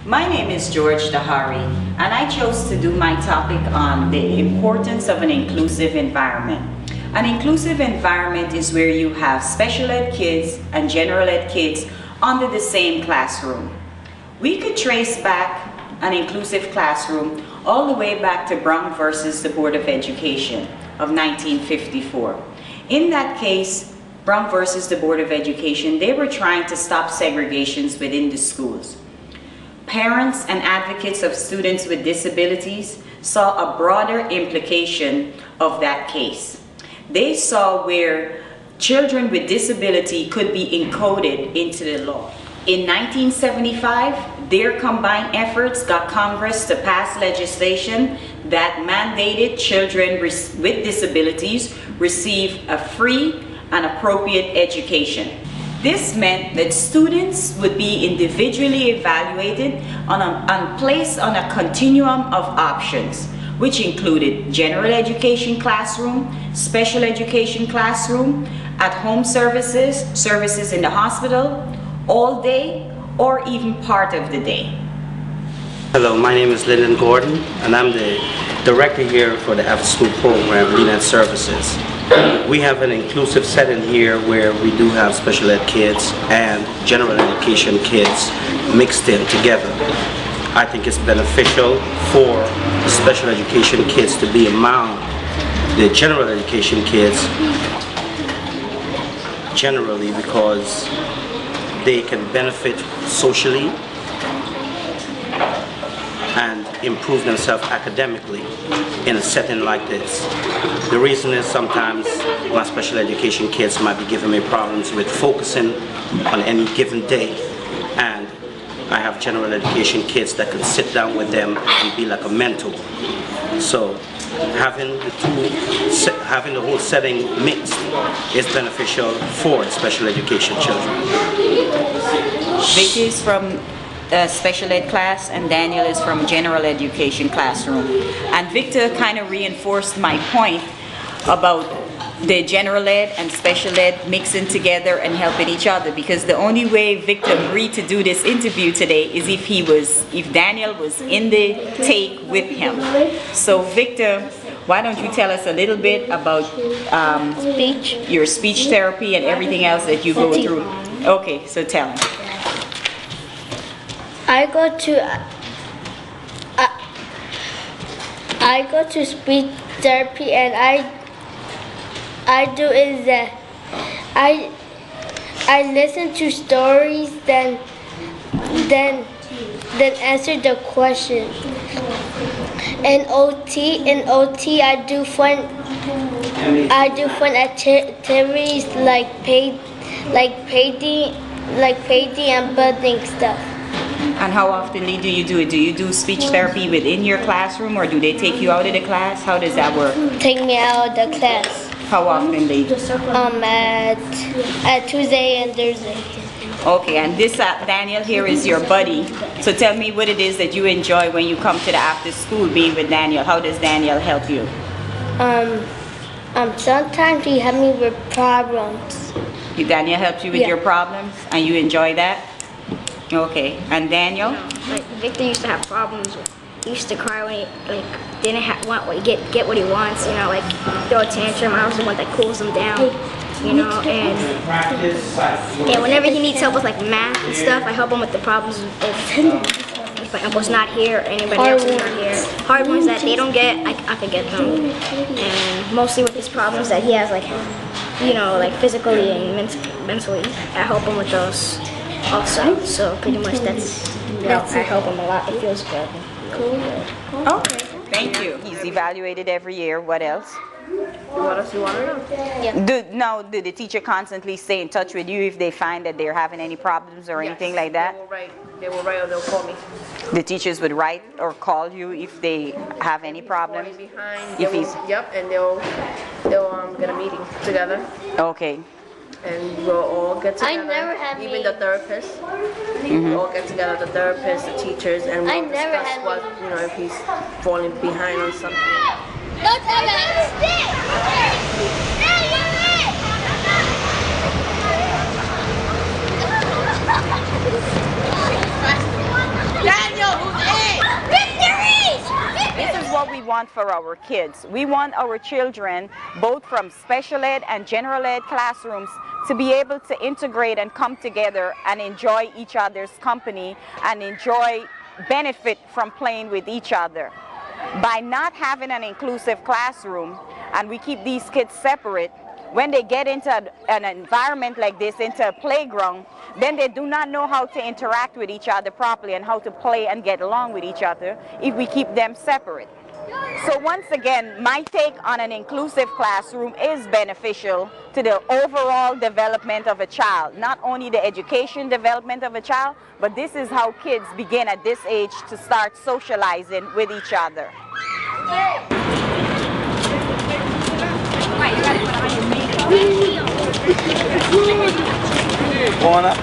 My name is George Dahari, and I chose to do my topic on the importance of an inclusive environment. An inclusive environment is where you have special ed kids and general ed kids under the same classroom. We could trace back an inclusive classroom all the way back to Brown versus the Board of Education of 1954. In that case, Brown versus the Board of Education, they were trying to stop segregations within the schools. Parents and advocates of students with disabilities saw a broader implication of that case. They saw where children with disability could be encoded into the law. In 1975, their combined efforts got Congress to pass legislation that mandated children with disabilities receive a free and appropriate education. This meant that students would be individually evaluated and placed on a continuum of options, which included general education classroom, special education classroom, at-home services, services in the hospital, all day, or even part of the day. Hello, my name is Lyndon Gordon, and I'm the director here for the after-school program, Lean Services. We have an inclusive setting here where we do have special ed kids and general education kids mixed in together. I think it's beneficial for the special education kids to be among the general education kids generally because they can benefit socially and improve themselves academically in a setting like this. The reason is sometimes my special education kids might be giving me problems with focusing on any given day, and I have general education kids that can sit down with them and be like a mentor. So having the whole setting mixed is beneficial for special education children. Vicky is from special ed class and Daniel is from general education classroom. And Victor kind of reinforced my point about the general ed and special ed mixing together and helping each other, because the only way Victor agreed to do this interview today is if Daniel was in the take with him. So Victor, why don't you tell us a little bit about your speech therapy and everything else that you go through? Okay, so tell me. I go to speech therapy, and I do is that I listen to stories, then answer the question. In OT I do fun activities like painting and building stuff. And how often do you do it? Do you do speech therapy within your classroom, or do they take you out of the class? How does that work? Take me out of the class. How often they do? At Tuesday and Thursday. Okay, and this Daniel here is your buddy. So tell me what it is that you enjoy when you come to the after school being with Daniel. How does Daniel help you? Sometimes he helps me with problems. Daniel helps you with your problems, and you enjoy that? Okay, and Daniel? Like Victor used to have problems. He used to cry when he didn't get what he wants. You know, like throw a tantrum. I was the one that cools him down. You know, and whenever he needs help with like math and stuff, I help him with the problems. If I was not here, or anybody else is not here, hard ones that they don't get, I can get them. And mostly with his problems that he has, like you know, like physically and mentally, I help him with those. Also, so pretty much that's I help him a lot. It feels good. Cool. Okay, thank you. He's evaluated every year. What else? What else you want to know? Yeah. Do the teacher constantly stay in touch with you if they find that they're having any problems or anything like that? They will write or they'll call me. The teachers would write or call you if they have any problems? Yep, and they'll get a meeting together. Okay. And we'll all get together. I never had even the therapists. We'll all get together, the therapists, the teachers, and we'll discuss what, you know, if he's falling behind on something. Don't tell me. Daniel! want for our kids. We want our children, both from special ed and general ed classrooms, to be able to integrate and come together and enjoy each other's company and benefit from playing with each other. By not having an inclusive classroom and we keep these kids separate, when they get into an environment like this, into a playground, then they do not know how to interact with each other properly and how to play and get along with each other if we keep them separate. So once again, my take on an inclusive classroom is beneficial to the overall development of a child. Not only the education development of a child, but this is how kids begin at this age to start socializing with each other. Going up.